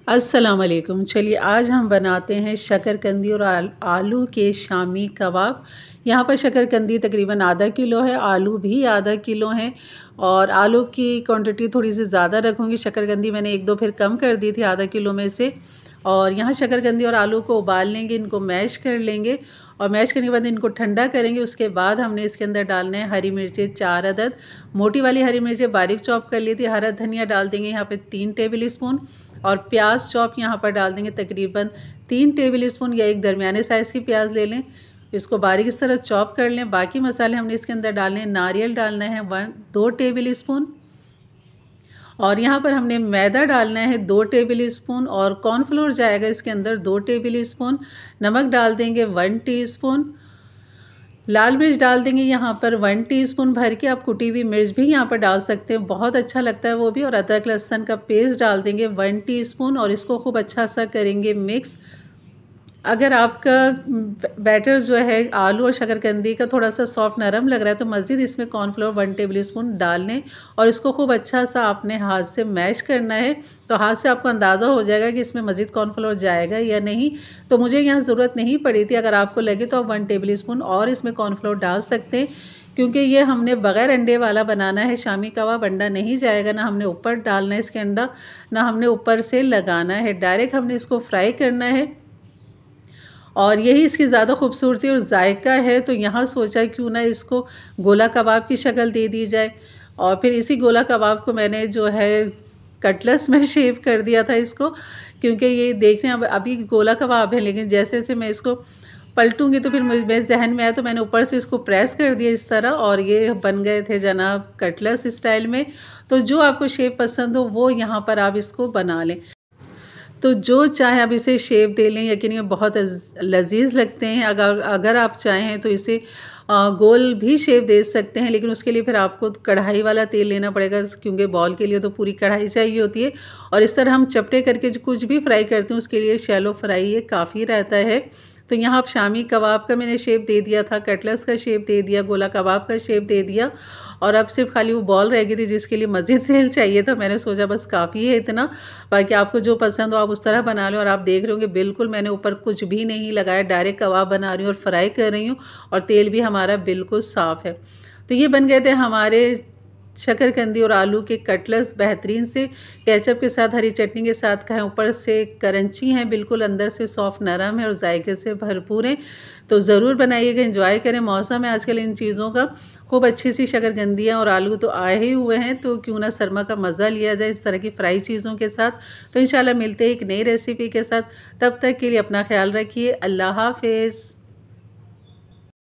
अस्सलाम वालेकुम। चलिए आज हम बनाते हैं शकरकंदी और आलू के शामी कबाब। यहाँ पर शकरकंदी तकरीबन आधा किलो है, आलू भी आधा किलो हैं और आलू की क्वांटिटी थोड़ी सी ज़्यादा रखूँगी। शकरकंदी मैंने एक दो फिर कम कर दी थी आधा किलो में से। और यहाँ शकरकंदी और आलू को उबाल लेंगे, इनको मैश कर लेंगे और मैश करने के बाद इनको ठंडा करेंगे। उसके बाद हमने इसके अंदर डालना है हरी मिर्चें 4 अदद, मोटी वाली हरी मिर्चें बारीक चॉप कर ली थी। हरा धनिया डाल देंगे यहाँ पे 3 टेबल स्पून और प्याज चॉप यहाँ पर डाल देंगे तकरीबन 3 टेबल स्पून या एक दरमियाने साइज़ की प्याज ले लें, इसको बारीक इस तरह चॉप कर लें। बाकी मसाले हमने इसके अंदर डालने हैं। नारियल डालना है 2 टेबल स्पून और यहाँ पर हमने मैदा डालना है 2 टेबल स्पून और कॉर्नफ्लोर जाएगा इसके अंदर 2 टेबल स्पून। नमक डाल देंगे 1 टीस्पून। लाल मिर्च डाल देंगे यहाँ पर 1 टीस्पून भर के। आप कुटी हुई मिर्च भी यहाँ पर डाल सकते हैं, बहुत अच्छा लगता है वो भी। और अदरक लहसुन का पेस्ट डाल देंगे 1 टीस्पून और इसको खूब अच्छा सा करेंगे मिक्स। अगर आपका बैटर जो है आलू और शकरकंदी का थोड़ा सा सॉफ्ट नरम लग रहा है तो मज़ीद इसमें कॉर्नफ्लोर 1 टेबल स्पून डाल लें और इसको खूब अच्छा सा आपने हाथ से मैश करना है। तो हाथ से आपको अंदाज़ा हो जाएगा कि इसमें मज़ीद कॉर्नफ्लोर जाएगा या नहीं। तो मुझे यहाँ ज़रूरत नहीं पड़ी थी, अगर आपको लगे तो आप 1 टेबल स्पून और इसमें कॉर्नफ्लोर डाल सकते हैं, क्योंकि ये हमने बग़ैर अंडे वाला बनाना है शामी कबाब। अंडा नहीं जाएगा, ना हमने ऊपर डालना है इसके अंडा, ना हमने ऊपर से लगाना है, डायरेक्ट हमने इसको फ्राई करना है। और यही इसकी ज़्यादा खूबसूरती और जायका है। तो यहाँ सोचा क्यों ना इसको गोला कबाब की शक्ल दे दी जाए। और फिर इसी गोला कबाब को मैंने जो है कटलेट्स में शेप कर दिया था इसको, क्योंकि ये देखने अभी गोला कबाब है, लेकिन जैसे जैसे मैं इसको पलटूँगी तो फिर मेरे जहन में आया तो मैंने ऊपर से इसको प्रेस कर दिया इस तरह और ये बन गए थे जनाब कटलेट्स स्टाइल में। तो जो आपको शेप पसंद हो वो यहाँ पर आप इसको बना लें। तो जो चाहे आप इसे शेप दे लें, यकीन ये बहुत लजीज लगते हैं। अगर आप चाहें तो इसे गोल भी शेप दे सकते हैं, लेकिन उसके लिए फिर आपको कढ़ाई वाला तेल लेना पड़ेगा, क्योंकि बॉल के लिए तो पूरी कढ़ाई चाहिए होती है। और इस तरह हम चपटे करके जो कुछ भी फ्राई करते हैं उसके लिए शैलो फ्राई ये काफ़ी रहता है। तो यहाँ आप शामी कबाब का मैंने शेप दे दिया था, कटलेट्स का शेप दे दिया, गोला कबाब का शेप दे दिया और अब सिर्फ खाली वो बॉल रह गई थी जिसके लिए मज़ीद तेल चाहिए था। मैंने सोचा बस काफ़ी है इतना, बाकी आपको जो पसंद हो आप उस तरह बना लो। और आप देख रहे होंगे बिल्कुल मैंने ऊपर कुछ भी नहीं लगाया, डायरेक्ट कबाब बना रही हूँ और फ्राई कर रही हूँ और तेल भी हमारा बिल्कुल साफ़ है। तो ये बन गए थे हमारे शकरकंदी और आलू के कटलेट्स बेहतरीन से। केचप के साथ, हरी चटनी के साथ खाएं, ऊपर से क्रंची हैं बिल्कुल, अंदर से सॉफ्ट नरम है और जायके से भरपूर हैं। तो ज़रूर बनाइएगा, एंजॉय करें। मौसम है आजकल इन चीज़ों का, खूब अच्छी सी शकरकंदियाँ और आलू तो आए ही हुए हैं, तो क्यों ना सरमा का मज़ा लिया जाए इस तरह की फ्राई चीज़ों के साथ। तो इंशाल्लाह मिलते हैं एक नई रेसिपी के साथ। तब तक के लिए अपना ख्याल रखिए। अल्लाह हाफ़िज़।